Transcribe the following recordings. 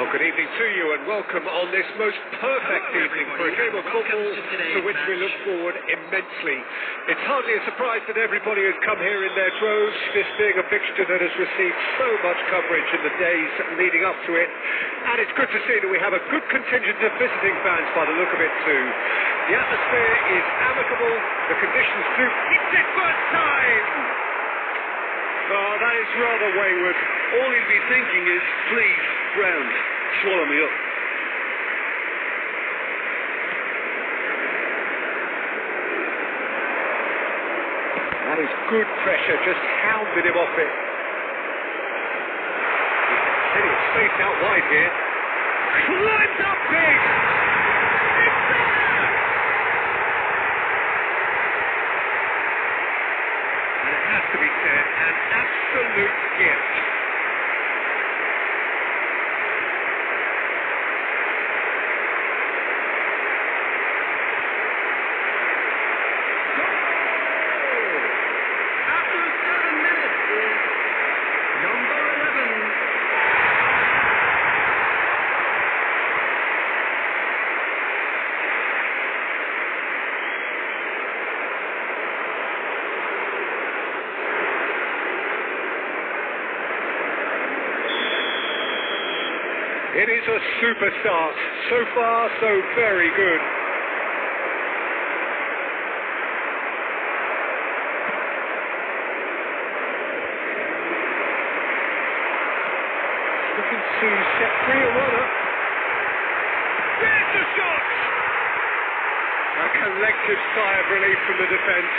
Well, good evening to you and welcome on this most perfect evening for a game of football to which we look forward immensely. It's hardly a surprise that everybody has come here in their droves, this being a fixture that has received so much coverage in the days leading up to it. And it's good to see that we have a good contingent of visiting fans by the look of it too. The atmosphere is amicable, the conditions do. It's his first time! Oh, that is rather wayward. All he'll be thinking is, please, ground, swallow me up. That is good pressure, just hounded him off it. Plenty of space out wide here. Climbs up big! It's there! And it has to be said, an absolute gift. It is a super start. So far, so very good. Looking to set free a runner. There's the shot! A collective sigh of relief from the defence.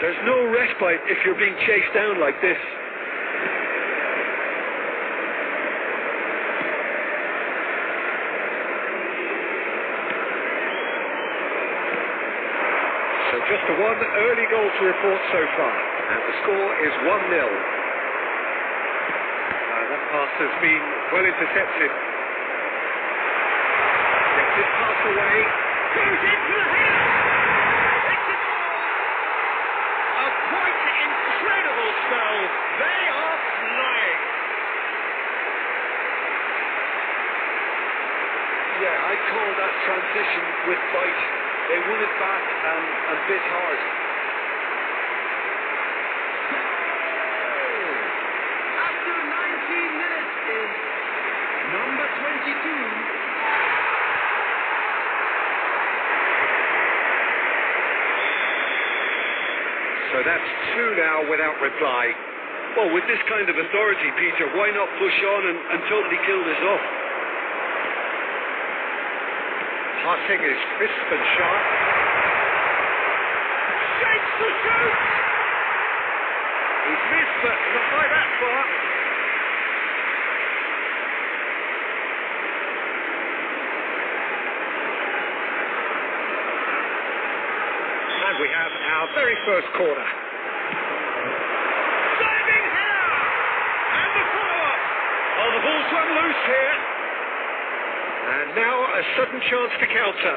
There's no respite if you're being chased down like this. So just the one early goal to report so far, and the score is 1-0. That pass has been well intercepted. Gets this pass away, goes into the header! Incredible spell. They are flying. Yeah, I'd call that transition with bite. They won it back and bit hard. After 19 minutes is number 22. So that's two now without reply. Well, with this kind of authority, Peter, why not push on and totally kill this off? Passing is crisp and sharp. Shakes the shoot! He's missed, but not by that far. And we have our very first corner. Diving here! And the follow-up! Oh, the ball's run loose here. And now a sudden chance to counter.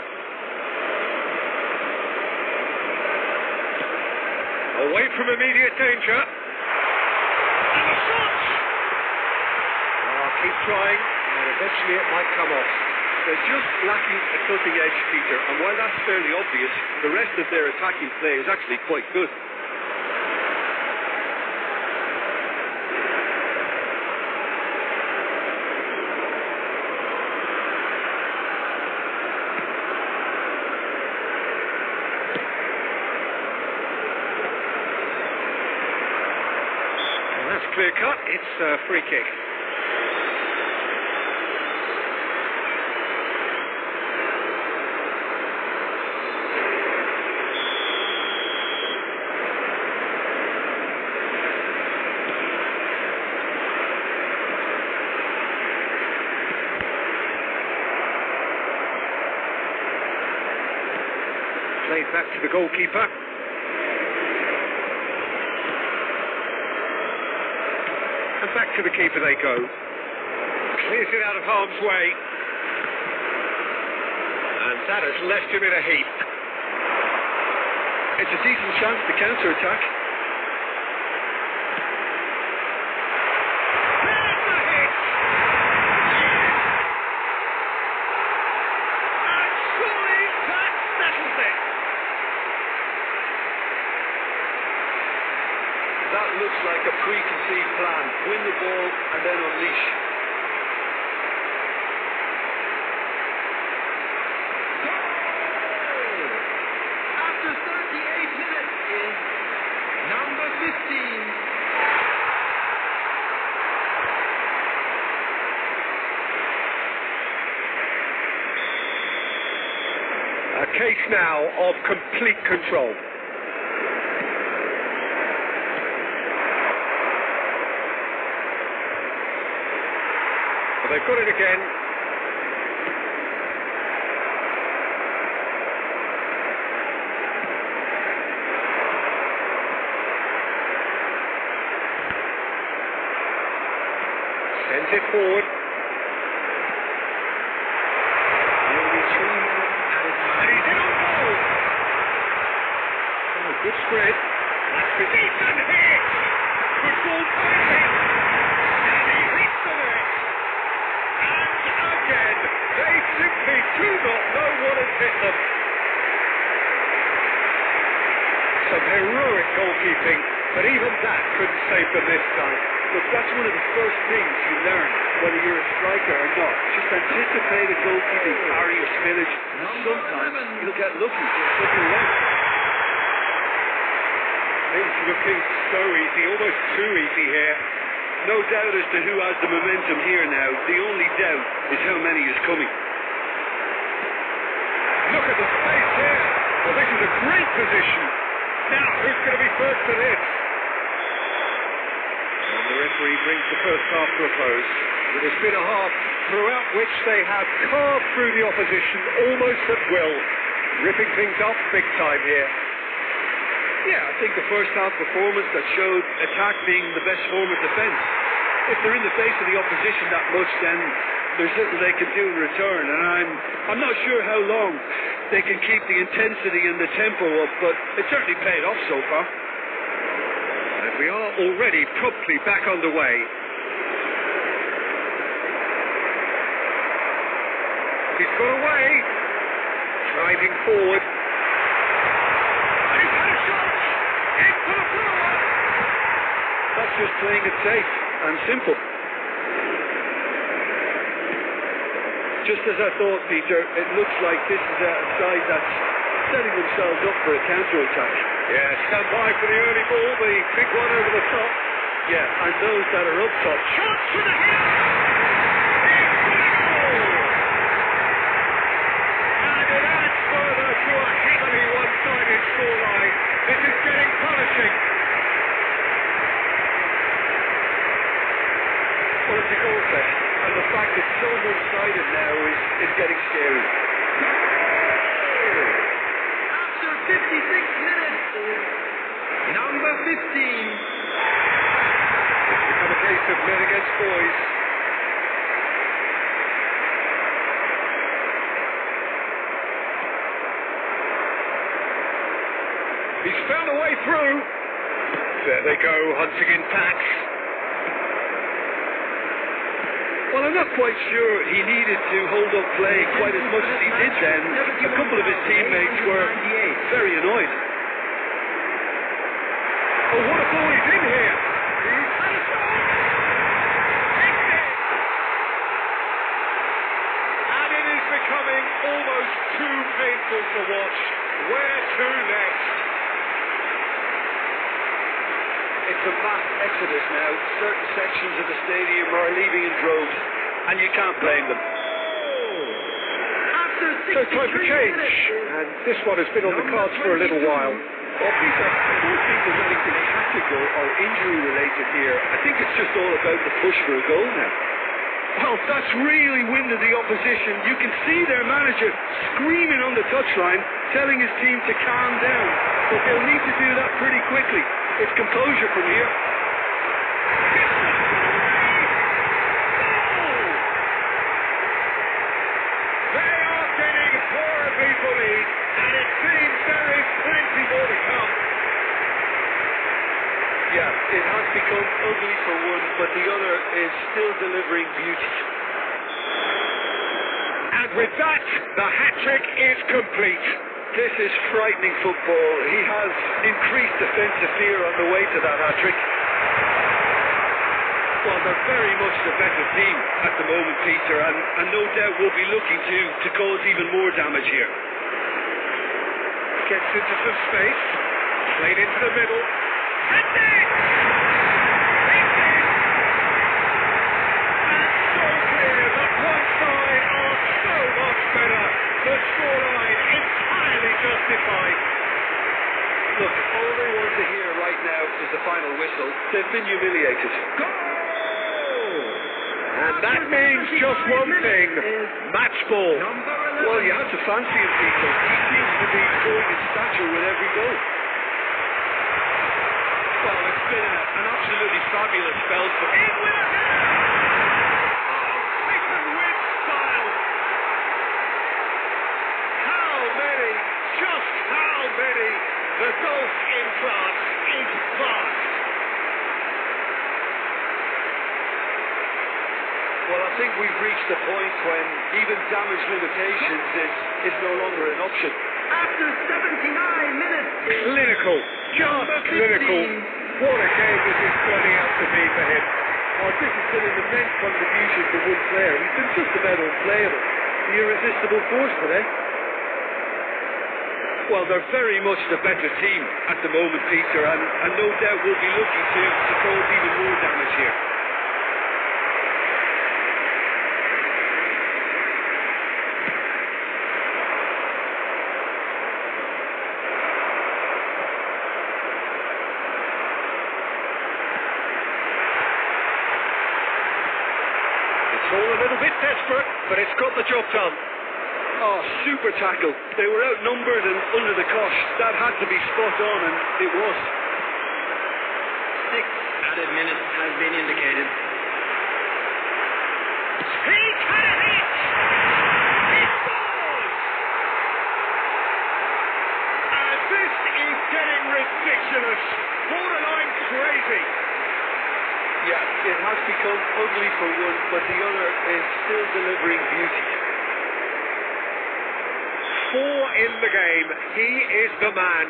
Away from immediate danger. And a shot! Oh, keep trying, and eventually it might come off. They're just lacking a cutting edge, Peter, and while that's fairly obvious, the rest of their attacking play is actually quite good. Well, that's clear cut. It's a free kick. Played back to the goalkeeper. And back to the keeper they go. Clears it out of harm's way. And that has left him in a heap. It's a decent chance to counter-attack. There's the hit! And surely that settles it. That looks like a preconceived plan. Win the ball and then unleash. After 38 minutes is number 15. A case now of complete control. But they've got it again. Sends it forward. And he's in on goal. Oh, good spread. That's the decent hit. Good ball timing. And he hits the net. And again, they simply do not know what has hit them. Some heroic goalkeeping, but even that couldn't save them this time. Look, that's one of the first things you learn, whether you're a striker or not. Just anticipate a goalkeeping carry or spillage, and sometimes you'll get lucky. Looking right. It's looking so easy, almost too easy here. No doubt as to who has the momentum here now. The only doubt is how many is coming. Look at the space here. Well, this is a great position. Now, who's going to be first to this? And the referee brings the first half to a close. It has been a half throughout which they have carved through the opposition almost at will, ripping things up big time here. Yeah, I think the first half performance that showed attack being the best form of defence. If they're in the face of the opposition that much, then there's little they can do in return. And I'm not sure how long they can keep the intensity and the tempo up, but it certainly paid off so far. And we are already promptly back underway. He's got away. Driving forward. And he's had a shot. Into the floor. That's just playing it safe and simple. Just as I thought, Peter, it looks like this is a side that's setting themselves up for a counter-attack. Yeah, stand by for the early ball, the big one over the top. Yeah, and those that are up top. Shots for the hill! He's got a goal! And it adds further to a heavily one-sided scoreline. This is getting polishing. Well, it's a goal fest, and the fact it's so one-sided now is getting scary. After 56 minutes is number 15. It's become a case of men against boys. He's found a way through. There they go, hunting in packs. Well, I'm not quite sure he needed to hold up play quite as much as he did then. A couple of his teammates were very annoyed. Oh, what a ball he's in here! He's had a shot! Hits it! And it is becoming almost too painful to watch. Where to next? It's a mass exodus now. Certain sections of the stadium are leaving in droves, and you can't blame them. After So time for 63 change. minutes. And this one has been on the cards for a little while. Well, Peter, I don't think there's anything tactical or injury-related here. I think it's just all about the push for a goal now. Well, that's really winded the opposition. You can see their manager screaming on the touchline, telling his team to calm down. But they'll need to do that pretty quickly. It's composure from here. Gets the Yeah, it has become ugly for one, but the other is still delivering beauty. And with that, the hat-trick is complete. This is frightening football. He has increased defensive fear on the way to that hat-trick. Well, they're very much the better team at the moment, Peter, and no doubt will be looking to cause even more damage here. Gets into some space, played into the middle. Heading! It's in! And so clear that one side are so much better. The scoreline entirely justified. Look, all they want to hear right now is the final whistle. They've been humiliated. Goal! And that means just one thing, match ball. Well, you have to fancy him, Peter. He seems to be growing in stature with every goal. Well, it's been an absolutely fabulous spell for him. In with a header! Oh, Tyson with style. How many, just how many? The golf in France is vast. Well, I think we've reached a point when even damage limitations is no longer an option. After 79 minutes. Clinical, just clinical. What a game this is turning out to be for him. Oh, this has been an immense contribution for one player. He's been just about unplayable. The irresistible force today. Well, they're very much the better team at the moment, Peter, and no doubt will be looking to cause even more damage here. All a little bit desperate, but it's got the job done. Oh, super tackle. They were outnumbered and under the cosh. That had to be spot on, and it was. 6 added minutes has been indicated. He can hit! He scores! And this is getting ridiculous. Borderline crazy. Yeah, it has become ugly for one, but the other is still delivering beauty. 4 in the game. He is the man.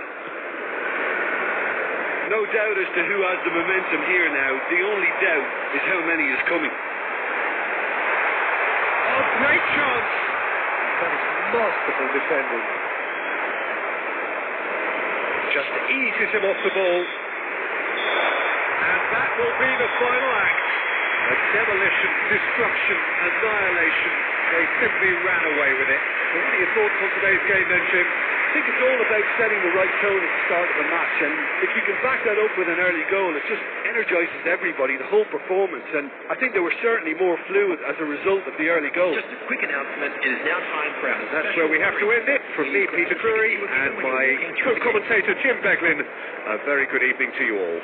No doubt as to who has the momentum here now. The only doubt is how many is coming. Oh, great chance. That is masterful defending. Just eases him off the ball. And that will be the final act. A demolition, destruction, annihilation. They simply ran away with it. What are your thoughts on today's game then, Jim? I think it's all about setting the right tone at the start of a match, and if you can back that up with an early goal, it just energises everybody, the whole performance, and I think they were certainly more fluid as a result of the early goal. Just a quick announcement, it is now time for our That's where we have to end it. From me, Peter Drury, and my co-commentator Jim Beglin, a very good evening to you all.